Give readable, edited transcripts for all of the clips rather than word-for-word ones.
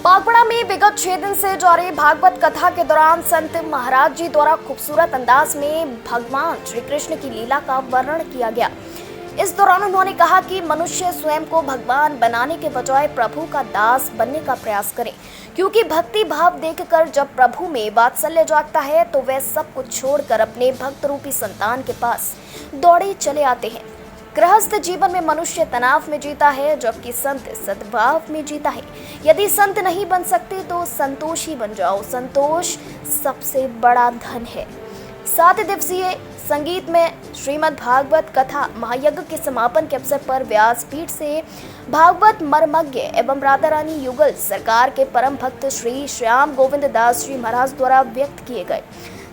बागपड़ा में विगत 6 दिन से जारी भागवत कथा के दौरान संत महाराज जी द्वारा खूबसूरत अंदाज में भगवान श्री कृष्ण की लीला का वर्णन किया गया। इस दौरान उन्होंने कहा कि मनुष्य स्वयं को भगवान बनाने के बजाय प्रभु का दास बनने का प्रयास करें, क्योंकि भक्ति भाव देखकर जब प्रभु में वात्सल्य जागता है तो वह सब कुछ छोड़कर अपने भक्त रूपी संतान के पास दौड़े चले आते हैं। गृहस्थ जीवन में मनुष्य तनाव में जीता है, जबकि संत सद्भाव में जीता है। यदि संत नहीं बन सकते तो संतोषी बन जाओ, संतोष सबसे बड़ा धन है। 7 दिवसीय संगीत में श्रीमद् भागवत कथा महायज्ञ के समापन के अवसर पर व्यासपीठ से भागवत मर्मज्ञ एवं राधा रानी युगल सरकार के परम भक्त श्री श्याम गोविंद दास जी महाराज द्वारा व्यक्त किए गए।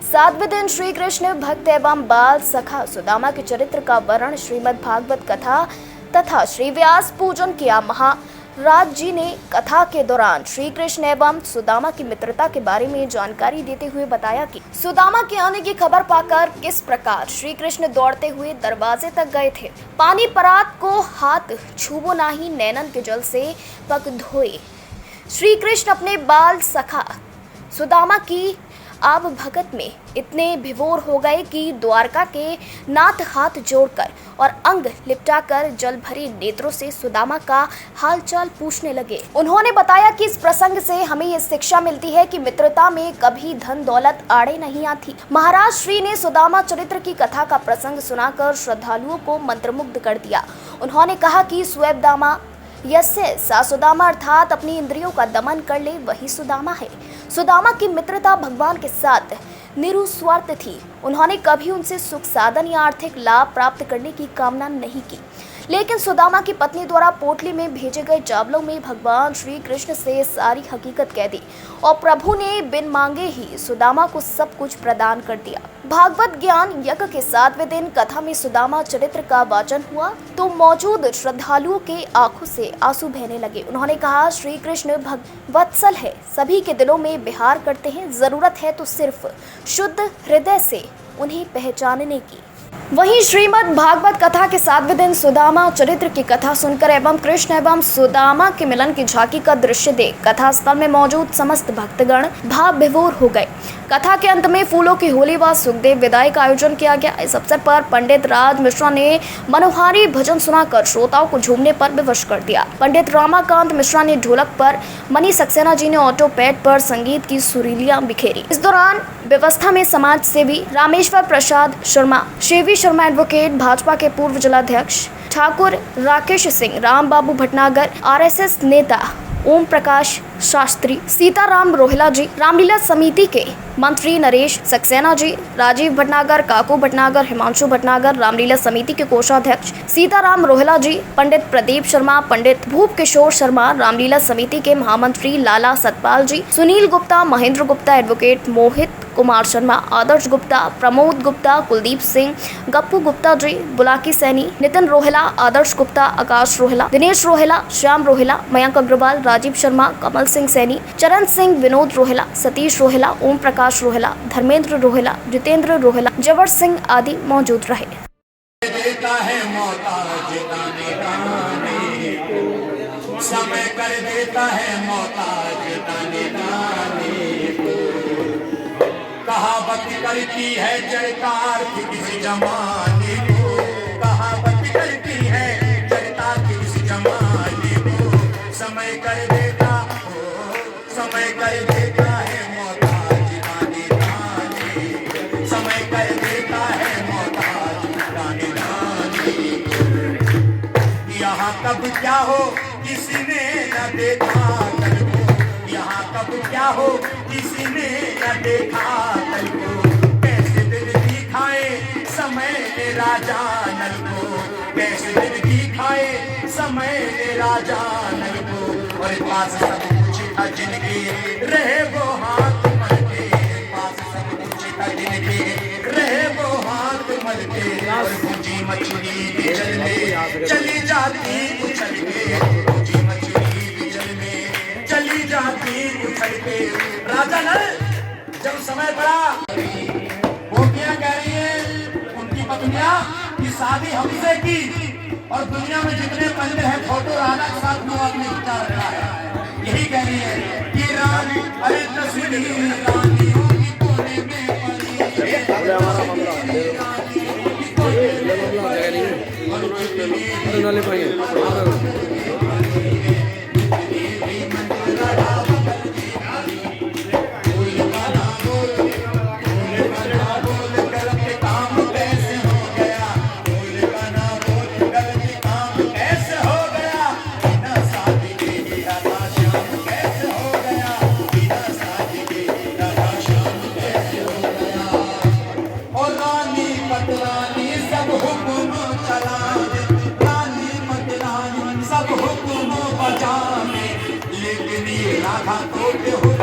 7वें दिन श्री कृष्ण भक्त एवं बाल सखा सुदामा के चरित्र का वर्णन श्रीमद् भागवत कथा तथा श्री व्यास पूजन किया। महाराज जी ने कथा के दौरान श्री कृष्ण एवं सुदामा की मित्रता के बारे में जानकारी देते हुए बताया कि सुदामा के आने की खबर पाकर किस प्रकार श्री कृष्ण दौड़ते हुए दरवाजे तक गए थे। पानी परात को हाथ छुबो नाही, नैनन के जल से पग धोए। श्री कृष्ण अपने बाल सखा सुदामा की आब भगत में इतने विभोर हो गए कि द्वारका के नाथ हाथ जोड़कर और अंग लिपटाकर जल भरी नेत्रों से सुदामा का हालचाल पूछने लगे। उन्होंने बताया कि इस प्रसंग से हमें ये शिक्षा मिलती है कि मित्रता में कभी धन दौलत आड़े नहीं आती। महाराज श्री ने सुदामा चरित्र की कथा का प्रसंग सुनाकर श्रद्धालुओं को मंत्रमुग्ध कर दिया। उन्होंने कहा कि स्वयंदामा यस्य सा सुदामा, अर्थात अपनी इंद्रियों का दमन कर ले वही सुदामा है। सुदामा की मित्रता भगवान के साथ निरुस्वार्थ थी। उन्होंने कभी उनसे सुख साधन या आर्थिक लाभ प्राप्त करने की कामना नहीं की, लेकिन सुदामा की पत्नी द्वारा पोटली में भेजे गए चावलों में भगवान श्री कृष्ण से सारी हकीकत कह दी और प्रभु ने बिन मांगे ही सुदामा को सब कुछ प्रदान कर दिया। भागवत ज्ञान यज्ञ के 7वें दिन कथा में सुदामा चरित्र का वाचन हुआ तो मौजूद श्रद्धालुओं के आंखों से आंसू बहने लगे। उन्होंने कहा, श्री कृष्ण भगवत्सल है, सभी के दिलों में विहार करते हैं। जरूरत है तो सिर्फ शुद्ध हृदय से उन्हें पहचानने की। वहीं श्रीमद् भागवत कथा के 7वें दिन सुदामा चरित्र की कथा सुनकर एवं कृष्ण एवं सुदामा के मिलन की झांकी का दृश्य देख कथा स्थल में मौजूद समस्त भक्तगण भाव विभोर हो गए। कथा के अंत में फूलों की होली व सुखदेव विदाई का आयोजन किया गया। इस अवसर पर पंडित राज मिश्रा ने मनोहारी भजन सुनाकर श्रोताओं को झूमने पर विवश कर दिया। पंडित रामाकांत मिश्रा ने ढोलक पर, मनी सक्सेना जी ने ऑटो पैड पर संगीत की सुरीलियां बिखेरी। इस दौरान व्यवस्था में समाज सेवी रामेश्वर प्रसाद शर्मा, शेवी शर्मा एडवोकेट, भाजपा के पूर्व जिलाध्यक्ष ठाकुर राकेश सिंह, राम बाबू भटनागर, आरएसएस नेता ओम प्रकाश शास्त्री, सीताराम रोहिला जी, रामलीला समिति के मंत्री नरेश सक्सेना जी, राजीव भटनागर, काकू भटनागर, हिमांशु भटनागर, रामलीला समिति के कोषाध्यक्ष सीताराम रोहिला जी, पंडित प्रदीप शर्मा, पंडित भूप किशोर शर्मा, रामलीला समिति के महामंत्री लाला सतपाल जी, सुनील गुप्ता, महेंद्र गुप्ता, एडवोकेट मोहित कुमार शर्मा, आदर्श गुप्ता, प्रमोद गुप्ता, कुलदीप सिंह, गप्पू गुप्ता जी, बुलाकी सैनी, नितिन रोहिला, आदर्श गुप्ता, आकाश रोहिला, दिनेश रोहिला, श्याम रोहिला, मयंक अग्रवाल, राजीव शर्मा, कमल सिंह सैनी, चरण सिंह, विनोद रोहिला, सतीश रोहिला, ओम प्रकाश रोहिला, धर्मेंद्र रोहिला, जितेंद्र रोहिला, जवर सिंह आदि मौजूद रहे। समय कर देता है कहावत करती है चरितार्थ किसी जमाने को, कहावत करती है चरितार्थ किसी जमाने को। समय कर देता हो, समय कर देता है मोहताज दाने दाने, समय कर देता है मोहताज दाने दाने। यहाँ कब क्या हो किसी ने न देखा कल को, यहाँ कब क्या हो किसी ने न देखा कल को। कैसे दिल दिखाए समय ने राजा नल को, कैसे दिल दिखाए समय ने राजा नल को। और पास सब कुछ था जिनके रहे वो हाथ मलते, पास सब कुछ था जिनके रहे वो हाथ मलते। और पूंजी मछली भी जल में चली जाती उछल के, पूंजी मछली भी जल में चली जाती उछल के। राजा नल जब समय पड़ा, गोपियां कह रही है उनकी पत्नियां कि शादी हमसे की, और दुनिया में जितने मंदिर हैं फोटो राधा के साथ वो आदमी उतार रहा है। यही कह रही है कि रानी अरे तस्वीर रानियों की कोने में पड़ी है। सब हुक्म बजाने लेकिन ये राधा तो